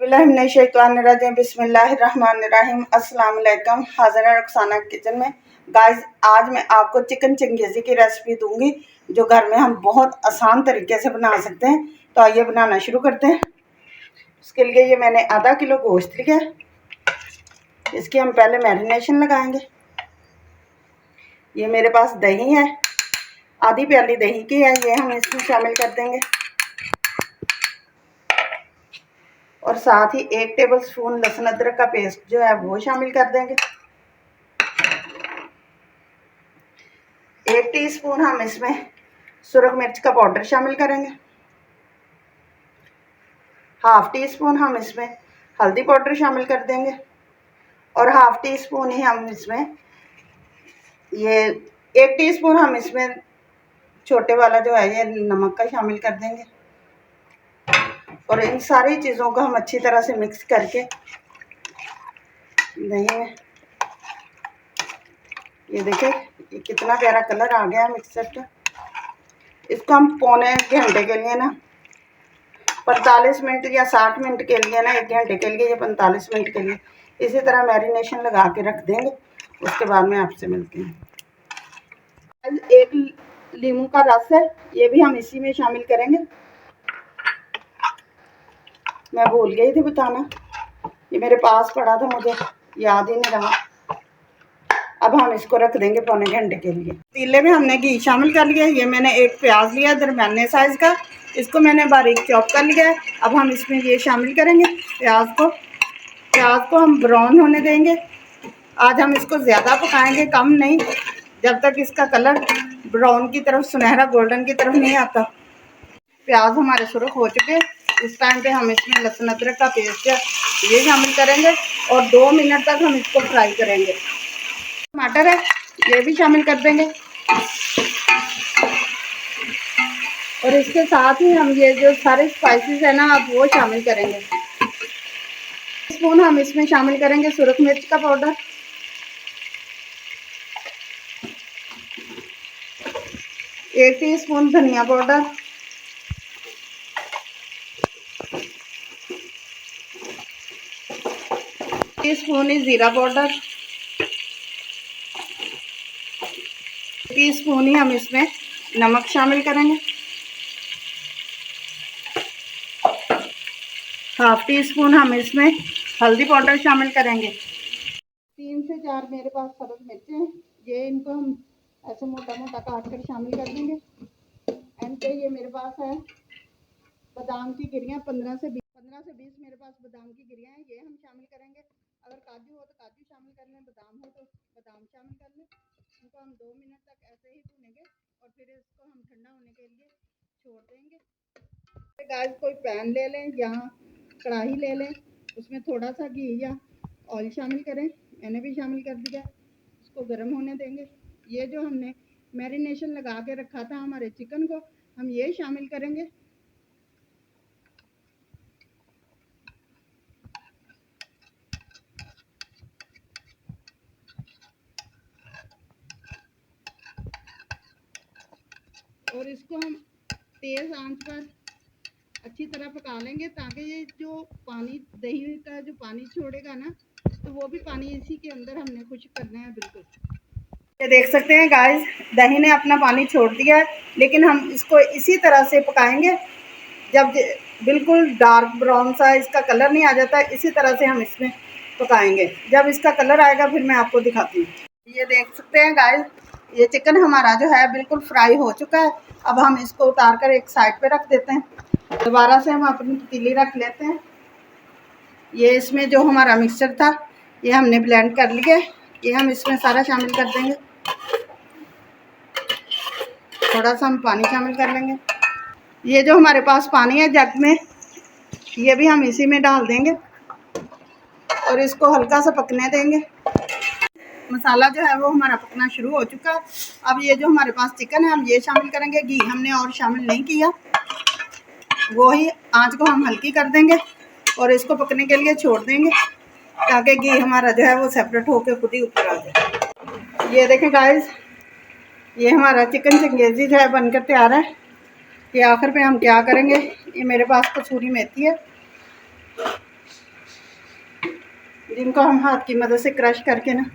बिस्मिल्लाहिर्रहमानिर्रहीम। अस्सलाम वालेकुम। हाज़िर है रुखसाना किचन में। गाइस, आज मैं आपको चिकन चंगेज़ी की रेसिपी दूंगी जो घर में हम बहुत आसान तरीके से बना सकते हैं। तो आइए बनाना शुरू करते हैं। इसके लिए ये मैंने आधा किलो गोश्त लिया है। इसकी हम पहले मैरिनेशन लगाएंगे। ये मेरे पास दही है, आधी प्याली दही की है, ये हम इसमें शामिल कर देंगे। और साथ ही 1 टेबल स्पून लहसुन अदरक का पेस्ट जो है वो शामिल कर देंगे। 1 टीस्पून हम इसमें सुरख मिर्च का पाउडर शामिल करेंगे। हाफ टी स्पून हम इसमें हल्दी पाउडर शामिल कर देंगे। और हाफ टी स्पून ही हम इसमें 1 टीस्पून हम इसमें छोटे वाला जो है ये नमक का शामिल कर देंगे। और इन सारी चीज़ों को हम अच्छी तरह से मिक्स करके दही में, ये देखिए ये कितना प्यारा कलर आ गया है मिक्सर का। इसको हम पौने घंटे के लिए ना 45 मिनट या 60 मिनट के लिए ना, 1 घंटे के लिए या 45 मिनट के लिए इसी तरह मैरिनेशन लगा के रख देंगे। उसके बाद में आपसे मिलती हूँ। 1 नींबू का रस है, ये भी हम इसी में शामिल करेंगे। मैं भूल गई थी बताना, ये मेरे पास पड़ा था, मुझे याद ही नहीं रहा। अब हम इसको रख देंगे पौने घंटे के लिए। पतीले में हमने घी शामिल कर लिया। ये मैंने 1 प्याज लिया दरमियाने साइज़ का, इसको मैंने बारीक चॉप कर लिया है। अब हम इसमें ये शामिल करेंगे प्याज को हम ब्राउन होने देंगे। आज हम इसको ज़्यादा पकाएंगे, कम नहीं, जब तक इसका कलर ब्राउन की तरफ, सुनहरा गोल्डन की तरफ नहीं आता। प्याज हमारे सुर्ख हो चुके। इस टाइम पे हम इसमें लहसुन अदरक का पेस्ट है ये शामिल करेंगे और 2 मिनट तक हम इसको फ्राई करेंगे। टमाटर है ये भी शामिल कर देंगे। और इसके साथ ही हम ये जो सारे स्पाइसेस है ना, अब वो शामिल करेंगे। स्पून हम इसमें शामिल करेंगे सुरख मिर्च का पाउडर, 1 टीस्पून धनिया पाउडर, 1 टीस्पून ही ज़ीरा पाउडर, 1 टीस्पून ही हम इसमें नमक शामिल करेंगे। हाफ टी स्पून हम इसमें हल्दी पाउडर शामिल करेंगे। 3 से 4 मेरे पास सब्ज़ मिर्चें हैं, ये इनको हम ऐसे मोटा मोटा काट कर शामिल कर देंगे। एंड पे ये मेरे पास है बादाम की गिरियाँ, 15 से 20 मेरे पास बादाम की गिरियाँ हैं, ये हम शामिल करेंगे। अगर काजू हो तो काजू शामिल कर लें, बादाम हो तो बादाम शामिल कर लें। इनको हम 2 मिनट तक ऐसे ही भूनेंगे और फिर इसको हम ठंडा होने के लिए छोड़ देंगे। गाइस, कोई पैन ले लें या कढ़ाई ले लें, उसमें थोड़ा सा घी या ऑयल शामिल करें। मैंने भी शामिल कर दिया। इसको गर्म होने देंगे। ये जो हमने मैरिनेशन लगा के रखा था हमारे चिकन को, हम ये शामिल करेंगे। और इसको हम तेज़ आंच पर अच्छी तरह पका लेंगे, ताकि ये जो पानी, दही का जो पानी छोड़ेगा ना, तो वो भी पानी इसी के अंदर हमने खुश्क करना है बिल्कुल। ये देख सकते हैं गाइस, दही ने अपना पानी छोड़ दिया है, लेकिन हम इसको इसी तरह से पकाएंगे जब बिल्कुल डार्क ब्राउन सा इसका कलर नहीं आ जाता, इसी तरह से हम इसमें पकाएंगे। जब इसका कलर आएगा फिर मैं आपको दिखाती हूँ। ये देख सकते हैं गाइस, ये चिकन हमारा जो है बिल्कुल फ्राई हो चुका है। अब हम इसको उतार कर एक साइड पे रख देते हैं। दोबारा से हम अपनी पतीली रख लेते हैं। ये इसमें जो हमारा मिक्सचर था ये हमने ब्लेंड कर लिया है, ये हम इसमें सारा शामिल कर देंगे। थोड़ा सा हम पानी शामिल कर लेंगे। ये जो हमारे पास पानी है जग में, ये भी हम इसी में डाल देंगे और इसको हल्का सा पकने देंगे। मसाला जो है वो हमारा पकना शुरू हो चुका है। अब ये जो हमारे पास चिकन है हम ये शामिल करेंगे। घी हमने और शामिल नहीं किया, वो ही आंच को हम हल्की कर देंगे और इसको पकने के लिए छोड़ देंगे, ताकि घी हमारा जो है वो सेपरेट होकर खुद ही ऊपर आ जाए। ये देखें गाइस, ये हमारा चिकन चंगेज़ी जो है बनकर तैयार है। ये आखिर पे हम क्या करेंगे, ये मेरे पास कसूरी मेथी है, जिनको हम हाथ की मदद से क्रश करके ना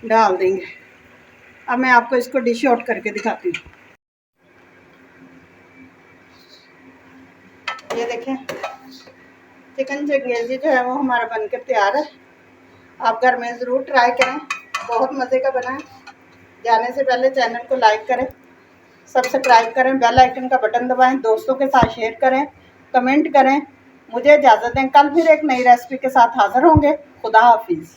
डाल देंगे। अब मैं आपको इसको डिश आउट करके दिखाती हूँ। ये देखें, चिकन जगेजी जो है वो हमारा बनकर तैयार है। आप घर में ज़रूर ट्राई करें, बहुत मज़े का बना है। जाने से पहले चैनल को लाइक करें, सब्सक्राइब करें, बेल आइकन का बटन दबाएं, दोस्तों के साथ शेयर करें, कमेंट करें। मुझे इजाज़त दें, कल फिर एक नई रेसिपी के साथ हाज़िर होंगे। खुदा हाफिज़।